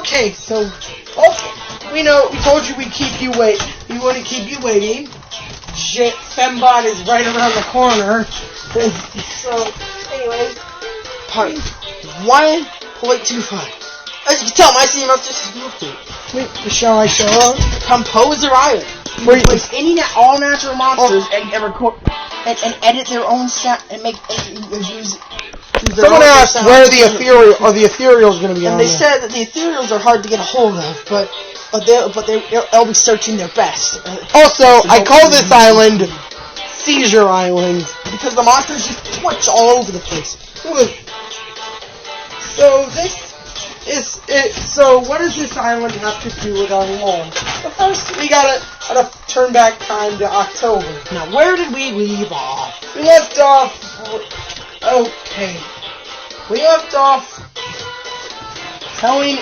Okay, so we told you we keep you wait. We wouldn't keep you waiting. Fembot is right around the corner. So, anyways, part 1.25. As you can tell, my scene must just wait, shall I show up? Composer Island. Where you place any all natural monsters and record and edit their own sound and make use. Someone asked where the ethereal is going to be. And they said that the ethereals are hard to get a hold of, but they'll be searching their best. Also, I call this island Seizure Island because the monsters just twitch all over the place. So this is it. So what does this island have to do with our world? But first, we gotta turn back time to October. Now, where did we leave off? We left off. Okay. We left off telling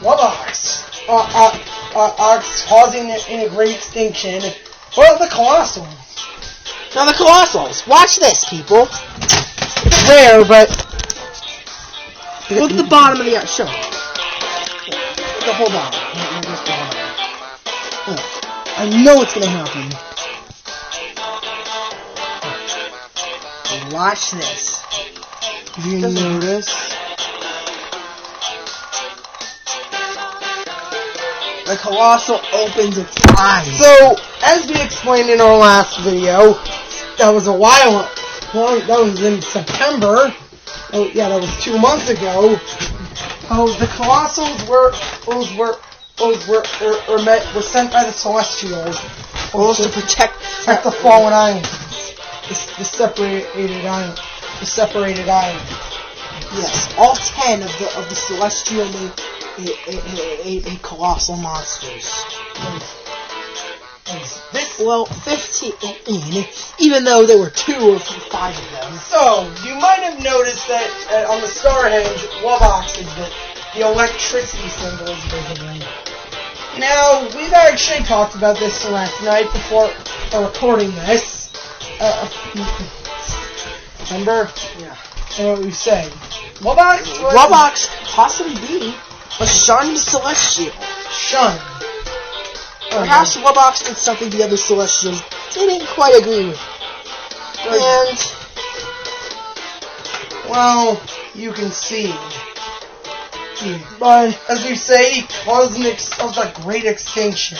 Wobox causing a great extinction. Well, the Colossal. Now the Colossals. Watch this, people. It's rare, but look at the bottom of the show. The whole bottom. I know it's gonna happen. Watch this. You notice? The Colossal opens its eyes. So, as we explained in our last video, that was a while. Well, that was in September. Oh, yeah, that was 2 months ago. Oh, the Colossals were sent by the Celestials. Supposed to protect the fallen island. The separated island. The separated island. Yes, all 10 of the Celestial a colossal monsters. Well, 15, even though there were 2 or 5 of them. So, you might have noticed that on the Starhenge, Wobox is the electricity symbol is visible. Now, we've actually talked about this last night before recording this. Remember? Yeah. What we said. Wobox possibly be a shunned Celestial. Shunned. Perhaps Wobox did something the other Celestials didn't quite agree with. And, well, you can see. But, as we say, he caused a great extinction.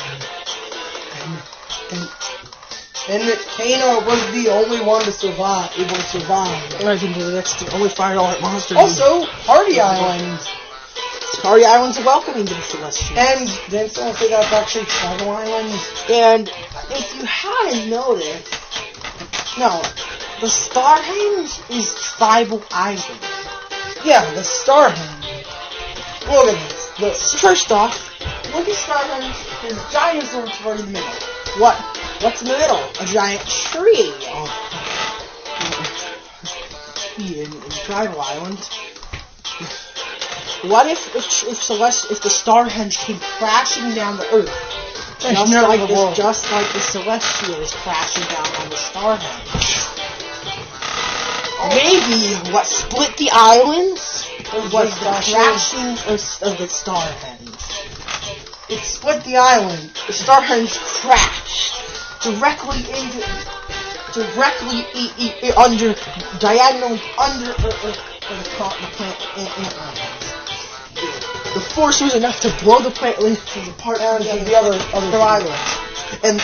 And Kano was the only one able to survive. And I think that's the only $5 monster. Also, Party Island. Party Island's welcoming to the Celestials. And didn't someone say that's actually Tribal Island? And if you hadn't noticed, no, the Starhenge is Tribal Island. Yeah, the Starhenge. Look at this. First off, look at Starhenge. There's dinosaurs right in the middle. What's in the middle? A giant tree. In Tribal Island. What if the Starhenge came crashing down the Earth? Just like the Celestial is crashing down on the Starhenge. Maybe what split the islands was the crashing of the Starhenge. It split the island. The Starhenge crashed diagonally under the planet Atlantis. The force was enough to blow the planet apart into the other islands, and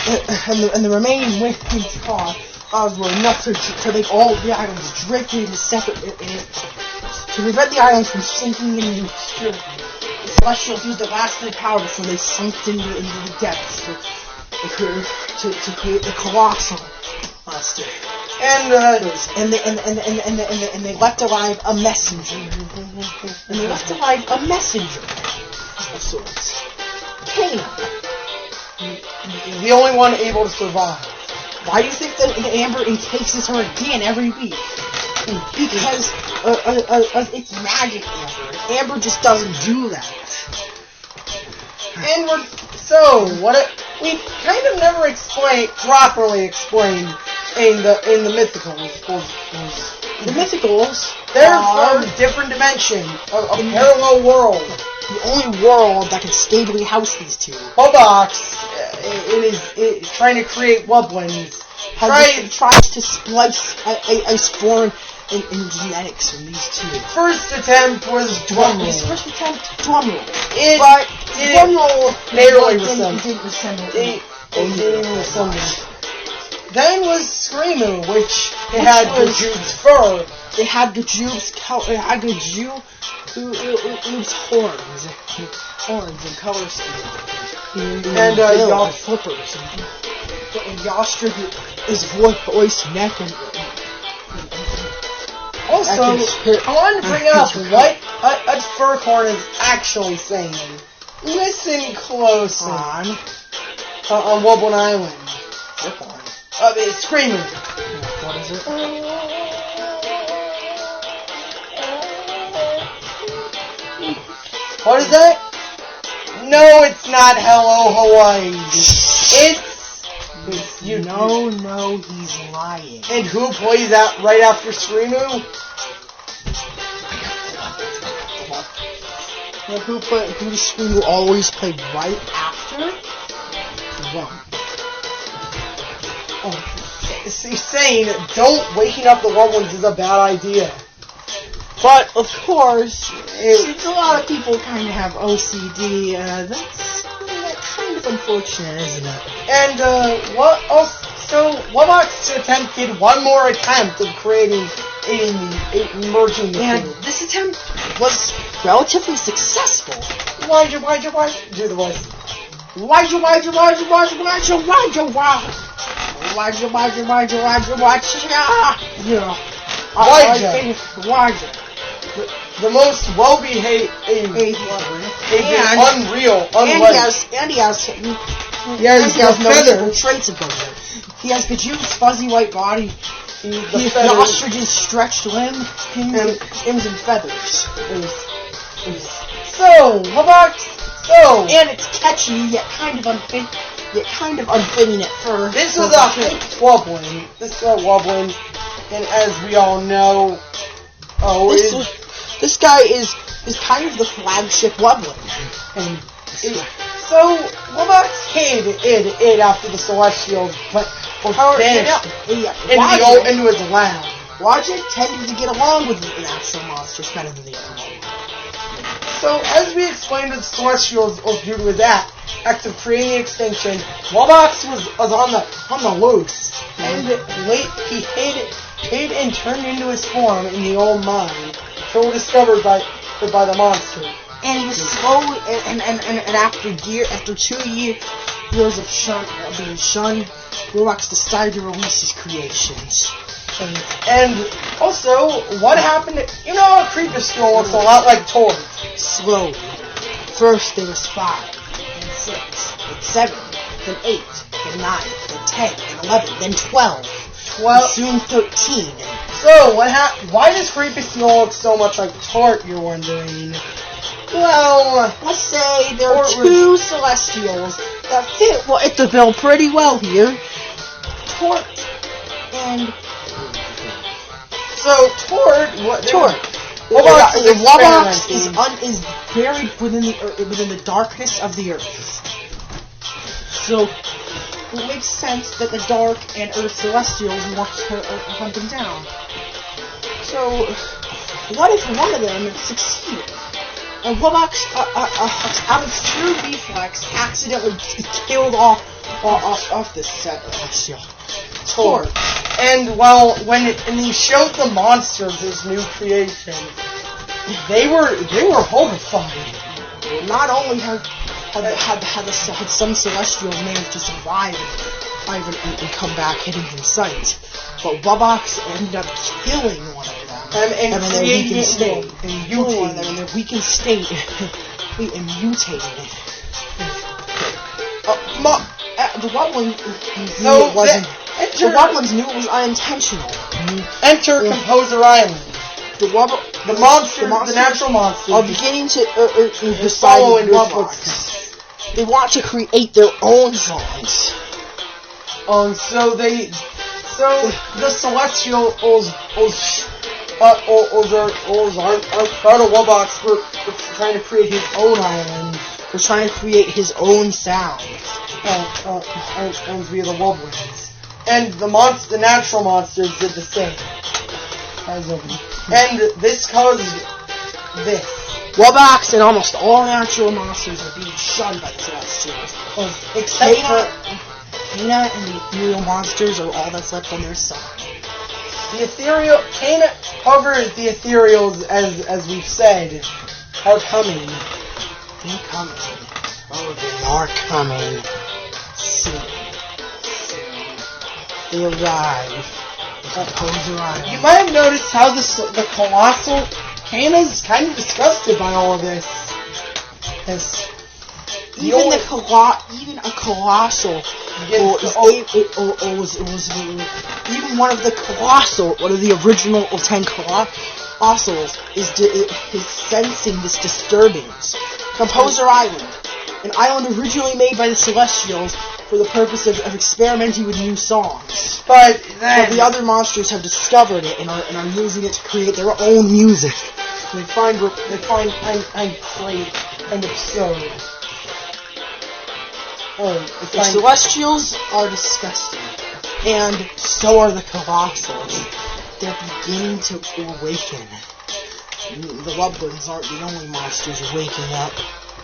the remaining winds caused were enough to make all the islands drifted into separate to prevent the islands from sinking into obscurity. The Celestials used the last of their power before they sunk into the depths to create the Colossal monster. And they left alive a messenger. And they left alive a messenger of sorts. Kano. The only one able to survive. Why do you think that Amber encases her again every week? Because it's magic, Amber. Amber just doesn't do that. And we kind of never properly explained in the mythicals. The mythicals, they're from a different dimension, a parallel world. the only world that can stably house these two. Wubox, it is trying to create Wublins. Tries to splice a spawn in genetics from these two. First attempt was drumroll. His first attempt, drumroll. But drumroll barely didn't resemble. It didn't resemble. Then was Screamo, which it had Gajube's fur. It had Gajube's horns and color scheme. And flippers. And Yastra is voice, neck, and also, I wanted to bring up what a Furcorn is actually saying. Listen closely. On Wublin Island. Furcorn. It's Screamo. What is it? What is that? No, it's not Hello Hawaii. No, he's lying. And who plays that right after Screamo? Who does Screamo always play right after? Well. He's saying, waking up the Wublins is a bad idea. But, of course, since a lot of people kind of have OCD, that's kind of unfortunate, isn't it? And, so Wubox attempted one more attempt of creating merging the and two. This attempt was relatively successful. Why'd you do the voice? The most well-behaved, unreal, and he has feathers. Traits of Gojo. He has Gajube's fuzzy white body. He has ostrich's stretched limbs and feathers. So, Wubox. And it's catchy, yet kind of unfitting at first. This was a hyped Wublin. This is a Wublin, and as we all know, this guy is kind of the flagship Wublin. And so Wubox hid after the Celestials vanished into his lab. Logic tended to get along with the actual monsters better than the other one. So, as we explained with Celestials due to his act of creating the extinction, Wubox was on the loose, and he hid and turned into his form in the old mine, so discovered by the monster. And he was slowly, and after 2 years of being shunned, Wubox decided to release his creations. And also, what happened? A creeper skull looks a lot like Tor. Slowly. First there was 5, then 6, then 7, then 8, then 9, then 10, then 11, then 12. Soon 13. So, what happened? Why does Creepy Snow look so much like Tort, you're wondering? Well, let's say there are 2 Celestials that fit the bill pretty well here. Tort and... So, Tort... Wubox is buried within the darkness of the earth. So, it makes sense that the Dark and Earth Celestials want to hunt him down. So, what if one of them succeeded? And Wubox, out of true reflex, accidentally killed off this Celestial. Tort. And when he showed the monsters his new creation, they were horrified. Not only had some Celestials managed to survive and come back hidden from sight, but Wubox ended up killing one of them and creating state, and killing one of them in their weakened state and mutating it. The Wublins knew it was unintentional. Enter Composer Island. The monsters, the natural monsters, are beginning to follow into Wubox. They want to create their own songs. So the Celestials Wobox for trying to create his own island. For trying to create his own sound. And via the Woblins. And the natural monsters did the same. And this caused this. Wobox and almost all natural monsters are being shunned by the Celestials. Except for Kana and the ethereal monsters are all that's left on their side. Kana, however, the ethereals, as we've said, are coming. They're coming. Oh, they are coming. Soon. They arrive. You might have noticed how the colossal Kana's kind of disgusted by all of this. Even a colossal, even one of the original 10 colossals is sensing this disturbance. Composer Island, an island originally made by the Celestials for the purpose of experimenting with new songs. But the other monsters have discovered it and are using it to create their own music. They find I'm great and absurd. The Celestials are disgusting, and so are the Colossals. They're beginning to awaken. The Woblins aren't the only monsters waking up.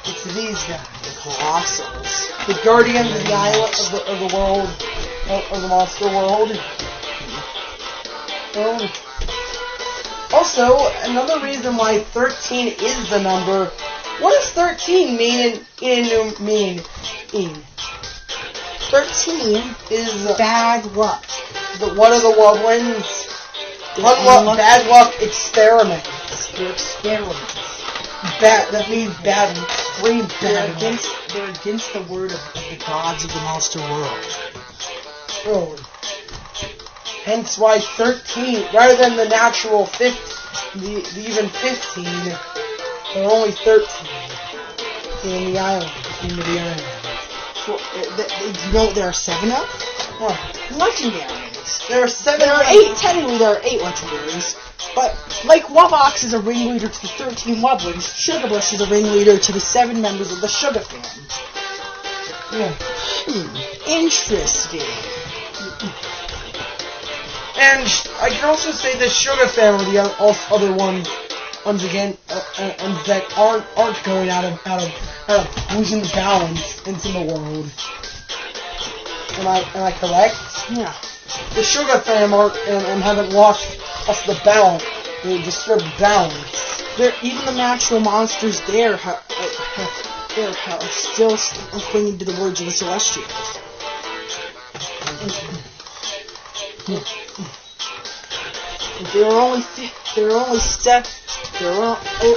It's these guys, the Colossals, the guardians of the island of the world, of the monster world. Also, another reason why 13 is the number. What does 13 mean in 13 is bad luck. One of the Woblins. Bad luck experiments. They're experiments. That means bad, extreme bad. They're against the word of the gods of the monster world. Oh. Hence why 13, rather than the natural 15, the even 15, there are only 13 in the island. You know what there are 7 of? What? Legendaries. There are 7. There are 8. Technically, there are 8 legendaries. But like Wobox is a ringleader to the 13 Woblins, Sugarbush is a ringleader to the 7 members of the Sugar Fam. Yeah. Interesting. And I can also say the Sugar Fam are the other ones again, and that aren't going out of losing balance into the world. Am I correct? Yeah. The Sugar Fam and haven't lost the balance, the disturbed balance. Even the natural monsters there are still clinging to the words of the Celestials. There are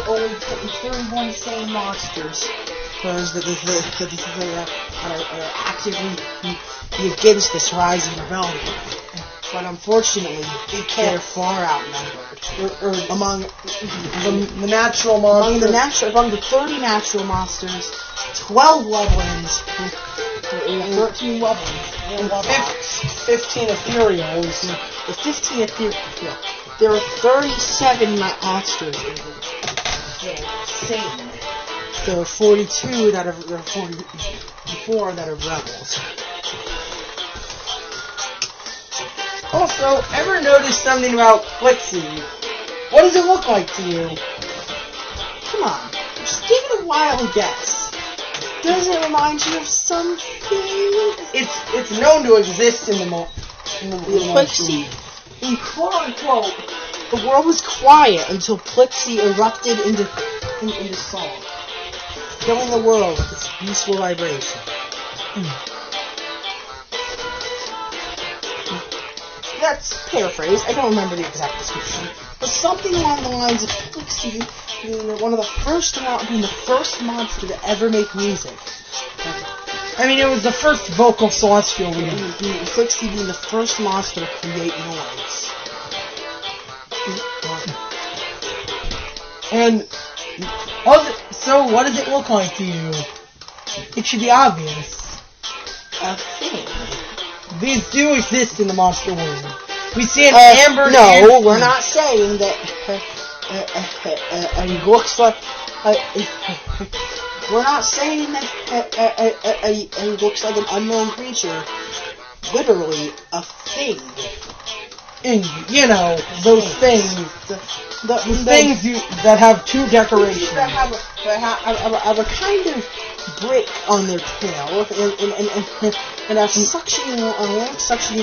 only 31 sane monsters that are actively against this rising rebellion. But unfortunately, they're far outnumbered. Among the natural monsters, among the 30 natural monsters, 12 Woblins, 13 Woblins, and 15 ethereals. The 15 ethereals. There are 37 monsters in Satan. There are 44 that are rebels. Also, ever notice something about Plixie? What does it look like to you? Come on, just give it a wild guess. Does it remind you of something? It's known to exist in the Plixie. In quote unquote, the world was quiet until Plixie erupted into song, filling the world with its peaceful vibration. That's paraphrased. I don't remember the exact description, but something along the lines of Plixie being the first monster to ever make music. I mean, it was the first vocal celestial we had. Plixie being the first monster to create noise. And so, what does it look like to you? It should be obvious. A thing. These do exist in the monster world. We see an amber. No, we're not saying that he looks like. We're not saying that he looks like an unknown creature. Literally, a thing. And those things. The things that have two decorations. That have a kind of brick on their tail and a suction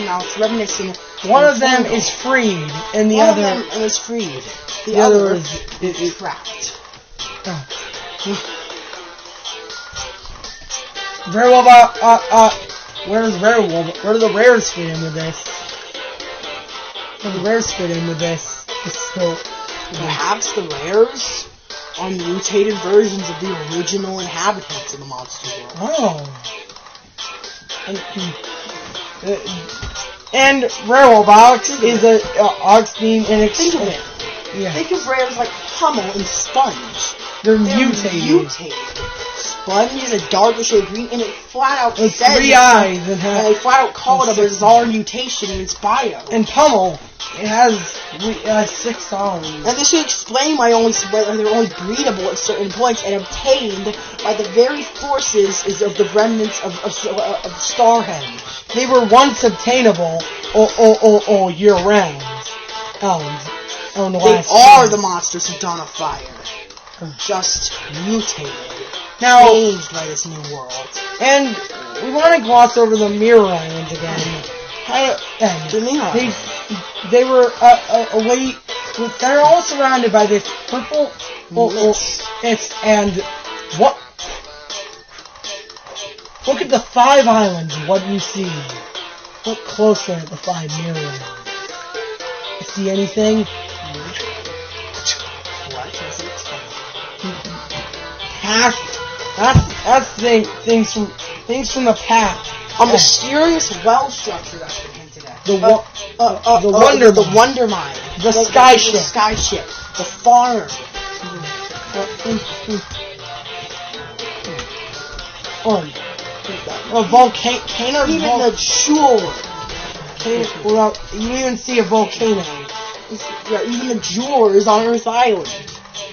mouth reminiscent. One of them is freed, and the other is freed. The other is trapped. Oh. Very well about where do the rares fit in with this? Where do the rares fit in with this? Perhaps the rares are mutated versions of the original inhabitants of the monster world. Oh. And Rare Box is a Oxbeam and Think of it. Yeah. Think of rares like Pummel and Sponge. They're mutated. Sponge is a darker shade green, and it flat out says 3 eyes and they flat out call it a bizarre mutation in its bio. And Pummel, it has 6 arms. And this should explain why they're only breedable at certain points and obtained by the very forces of the remnants of Starhenge. They were once obtainable all year round. They are the monsters of Dawn of Fire. Just mutated. Now, changed by this new world. And we want to gloss over the Mirror Islands again. They were away. They're all surrounded by this purple and what? Look at the 5 islands. What do you see? Look closer at the 5 mirror islands. You see anything? What is it? That's things from the past. A mysterious well structure that's been hinted at. The Wonder Mine. The Sky Ship. The Sky Ship. The Farm. A volcano. Even the Jewel. Well, you even see a volcano. Yeah, even the Jewel is on Earth Island.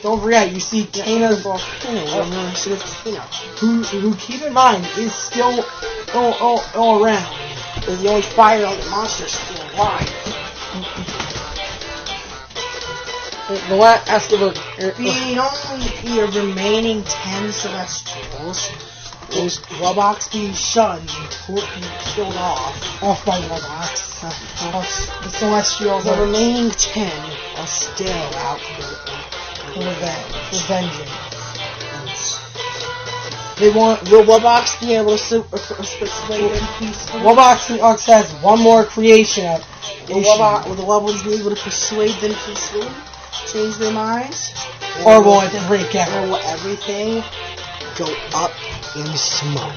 Don't forget, you see Kana's volcano. Who, keep in mind, is still all around. They're the only fire element monsters still alive. The last of the remaining 10 Celestials, those Wubbox being shunned and killed off by Wubbox. The Celestials, the remaining 10 are still out for vengeance. Will Wubbox be able to persuade them peacefully? Wubbox has one more creation up. Will the Wubbox be able to persuade them peacefully? Change their minds? Or will it break out? Or will everything go up in smoke?